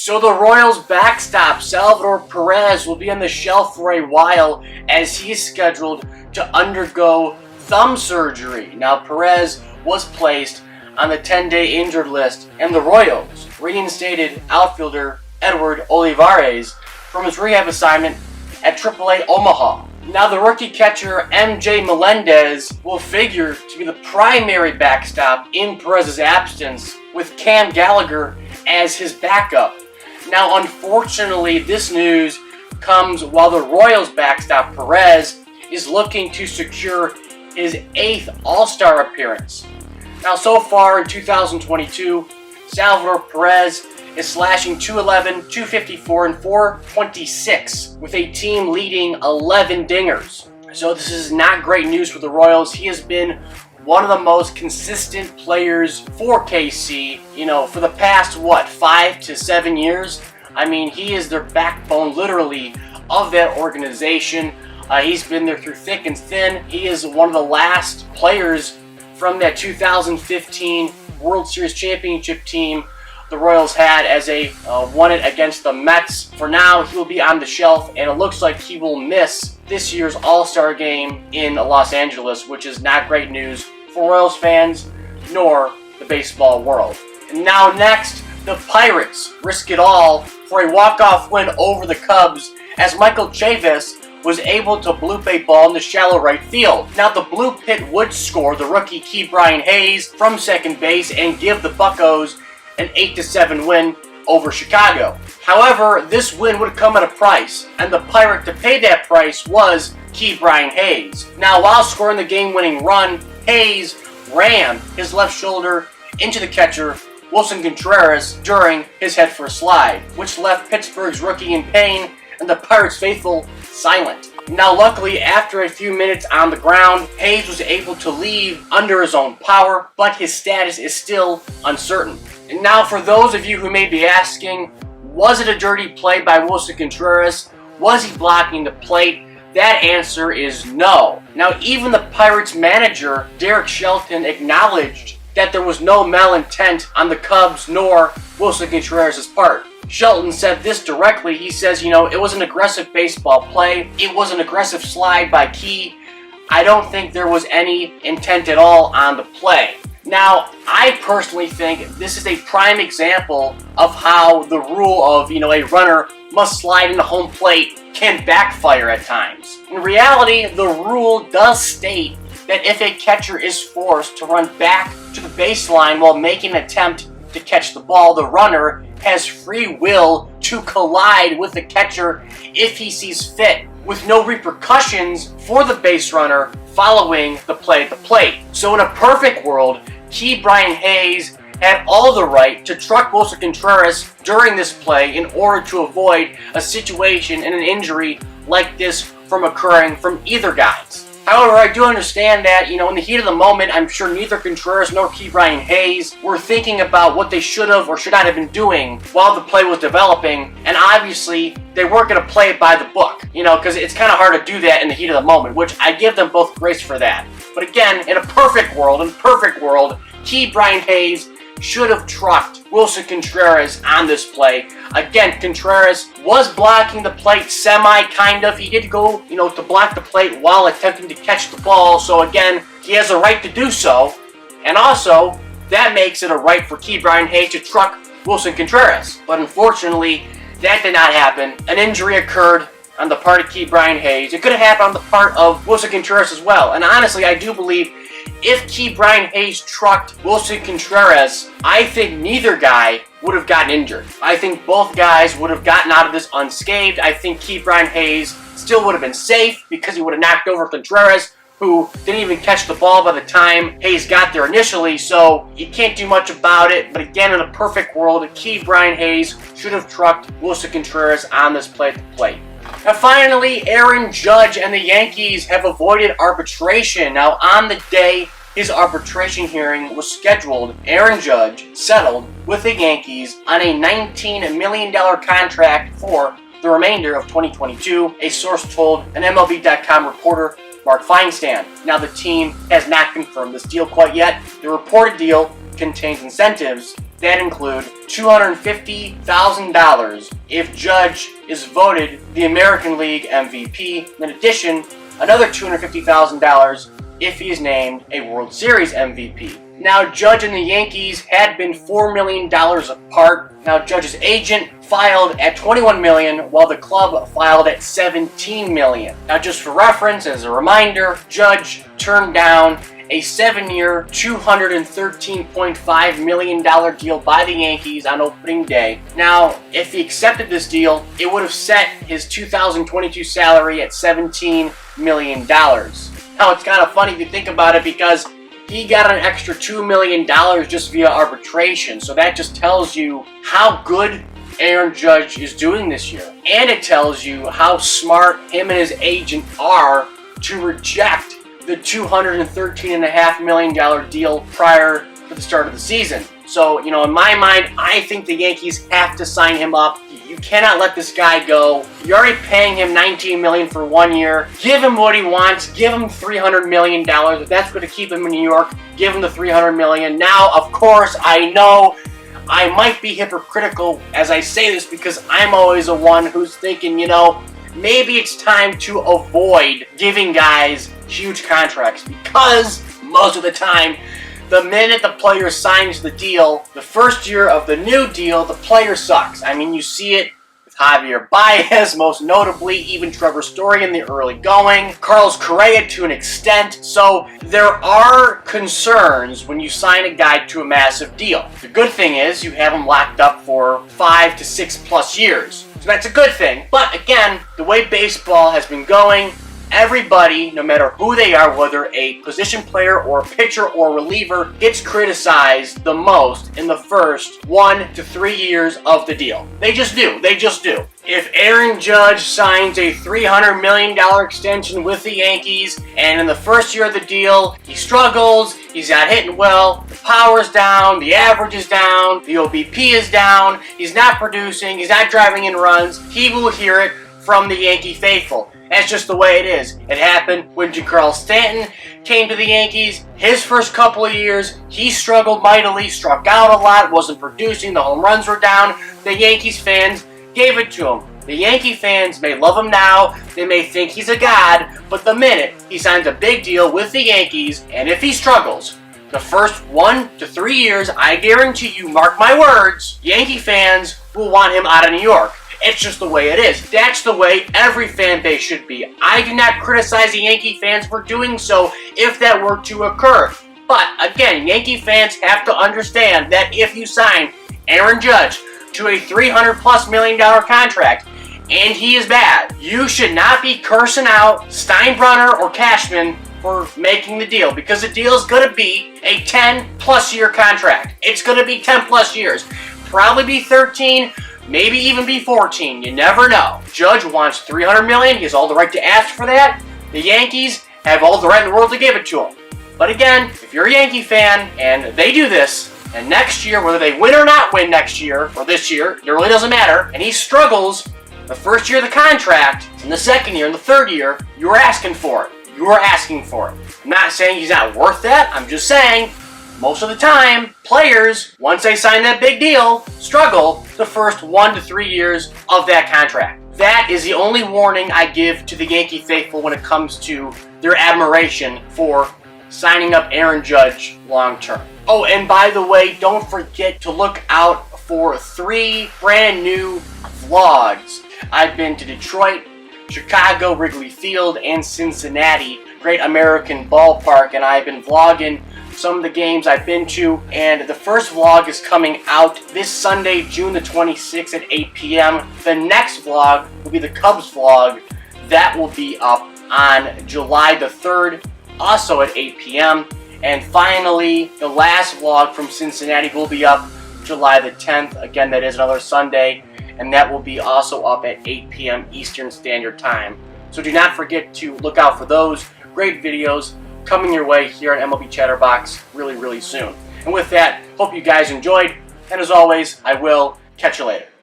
So the Royals backstop Salvador Perez will be on the shelf for a while as he's scheduled to undergo thumb surgery. Now Perez was placed on the 10-day injured list, and the Royals reinstated outfielder Edward Olivares from his rehab assignment at AAA Omaha. Now the rookie catcher MJ Melendez will figure to be the primary backstop in Perez's absence, with Cam Gallagher as his backup. Now unfortunately this news comes while the Royals backstop Perez is looking to secure his 8th All-Star appearance. Now so far in 2022, Salvador Perez is slashing .211, .254, and .426 with a team leading 11 dingers. So this is not great news for the Royals. He has been one of the most consistent players for KC, for the past, 5 to 7 years? I mean, he is their backbone, literally, of that organization. He's been there through thick and thin. He is one of the last players from that 2015 World Series championship team the Royals had as they won it against the Mets. For now, he will be on the shelf, and it looks like he will miss this year's All-Star game in Los Angeles, which is not great news for Royals fans, nor the baseball world. And now next, the Pirates risk it all for a walk-off win over the Cubs as Michael Chavis was able to bloop a ball in the shallow right field. Now the bloop hit would score the rookie KeBryan Hayes from second base and give the Buccos an 8-7 win over Chicago. However, this win would come at a price, and the Pirate to pay that price was KeBryan Hayes. Now, while scoring the game-winning run, Hayes rammed his left shoulder into the catcher, Wilson Contreras, during his head-first slide, which left Pittsburgh's rookie in pain and the Pirates' faithful silent. Now, luckily, after a few minutes on the ground, Hayes was able to leave under his own power, but his status is still uncertain. And now, for those of you who may be asking, was it a dirty play by Wilson Contreras? Was he blocking the plate? That answer is no. Now, even the Pirates manager, Derek Shelton, acknowledged that there was no malintent on the Cubs nor Wilson Contreras' part. Shelton said this directly. He says, it was an aggressive baseball play. It was an aggressive slide by Key. I don't think there was any intent at all on the play. Now, I personally think this is a prime example of how the rule of, a runner must slide into home plate can backfire at times. In reality, the rule does state that if a catcher is forced to run back to the baseline while making an attempt to catch the ball, the runner has free will to collide with the catcher if he sees fit, with no repercussions for the base runner following the play at the plate. So in a perfect world, KeBryan Hayes had all the right to truck Wilson Contreras during this play in order to avoid a situation and an injury like this from occurring from either guys. However, I do understand that, in the heat of the moment, I'm sure neither Contreras nor KeBryan Hayes were thinking about what they should have or should not have been doing while the play was developing, and obviously, they weren't going to play it by the book, because it's kind of hard to do that in the heat of the moment, which I give them both grace for that. But again, in a perfect world, KeBryan Hayes should have trucked Wilson Contreras on this play. Again, Contreras was blocking the plate kind of. He did go, to block the plate while attempting to catch the ball. So again, he has a right to do so. And also, that makes it a right for KeBryan Hayes to truck Wilson Contreras. But unfortunately, that did not happen. An injury occurred on the part of KeBryan Hayes. It could have happened on the part of Wilson Contreras as well. And honestly, I do believe if KeBryan Hayes trucked Wilson Contreras, I think neither guy would have gotten injured. I think both guys would have gotten out of this unscathed. I think KeBryan Hayes still would have been safe because he would have knocked over Contreras, who didn't even catch the ball by the time Hayes got there initially, so you can't do much about it. But again, in a perfect world, KeBryan Hayes should have trucked Wilson Contreras on this play at the plate. Now finally, Aaron Judge and the Yankees have avoided arbitration. Now on the day his arbitration hearing was scheduled, Aaron Judge settled with the Yankees on a $19 million contract for the remainder of 2022, a source told an MLB.com reporter, Mark Feinstein. Now the team has not confirmed this deal quite yet. The reported deal contains incentives that include $250,000 if Judge is voted the American League MVP. In addition, another $250,000 if he is named a World Series MVP. Now, Judge and the Yankees had been $4 million apart. Now, Judge's agent filed at $21 million, while the club filed at $17 million. Now, just for reference, as a reminder, Judge turned down a 7-year, $213.5 million deal by the Yankees on opening day. Now, if he accepted this deal, it would have set his 2022 salary at $17 million. Now, it's kind of funny if you think about it, because he got an extra $2 million just via arbitration. So that just tells you how good Aaron Judge is doing this year. And it tells you how smart him and his agent are to reject the $213.5 million deal prior to the start of the season. So, in my mind, I think the Yankees have to sign him up. You cannot let this guy go. You're already paying him $19 million for 1 year. Give him what he wants. Give him $300 million. If that's going to keep him in New York, give him the $300 million. Now, of course, I know I might be hypocritical as I say this, because I'm always the one who's thinking, maybe it's time to avoid giving guys huge contracts, because most of the time, the minute the player signs the deal, the first year of the new deal, the player sucks. I mean, you see it with Javier Baez, most notably, even Trevor Story in the early going, Carlos Correa to an extent. So there are concerns when you sign a guy to a massive deal. The good thing is you have him locked up for 5 to 6+ years. So that's a good thing. But again, the way baseball has been going, everybody, no matter who they are, whether a position player or a pitcher or reliever, gets criticized the most in the first 1 to 3 years of the deal. They just do. If Aaron Judge signs a $300 million extension with the Yankees, and in the first year of the deal, he struggles, he's not hitting well, the power's down, the average is down, the OBP is down, he's not producing, he's not driving in runs, he will hear it from the Yankee faithful. That's just the way it is. It happened when Giancarlo Stanton came to the Yankees. His first couple of years, he struggled mightily, struck out a lot, wasn't producing, the home runs were down. The Yankees fans gave it to him. The Yankee fans may love him now, they may think he's a god, but the minute he signs a big deal with the Yankees, and if he struggles, the first 1 to 3 years, I guarantee you, mark my words, Yankee fans will want him out of New York. It's just the way it is. That's the way every fan base should be. I do not criticize the Yankee fans for doing so if that were to occur. But again, Yankee fans have to understand that if you sign Aaron Judge to a $300+ million contract and he is bad, you should not be cursing out Steinbrenner or Cashman for making the deal, because the deal is going to be a 10+ year contract. It's going to be 10+ years. Probably be 13, maybe even be 14. You never know. Judge wants $300 million. He has all the right to ask for that. The Yankees have all the right in the world to give it to him. But again, if you're a Yankee fan and they do this, and next year, whether they win or not win next year, or this year, it really doesn't matter, and he struggles the first year of the contract, and the second year, and the third year, you're asking for it. You're asking for it. I'm not saying he's not worth that. I'm just saying, most of the time, players, once they sign that big deal, struggle the first 1 to 3 years of that contract. That is the only warning I give to the Yankee faithful when it comes to their admiration for signing up Aaron Judge long term. Oh, and by the way, don't forget to look out for 3 brand new vlogs. I've been to Detroit, Chicago, Wrigley Field, and Cincinnati, great American ballpark, and I've been vlogging some of the games I've been to, and the first vlog is coming out this Sunday, June the 26th at 8 p.m. The next vlog will be the Cubs vlog. That will be up on July the 3rd, also at 8 p.m. And finally, the last vlog from Cincinnati will be up July the 10th. Again, that is another Sunday, and that will be also up at 8 p.m. Eastern Standard Time. So do not forget to look out for those great videos coming your way here on MLB Chatterbox really soon. And with that, hope you guys enjoyed, and as always, I will catch you later.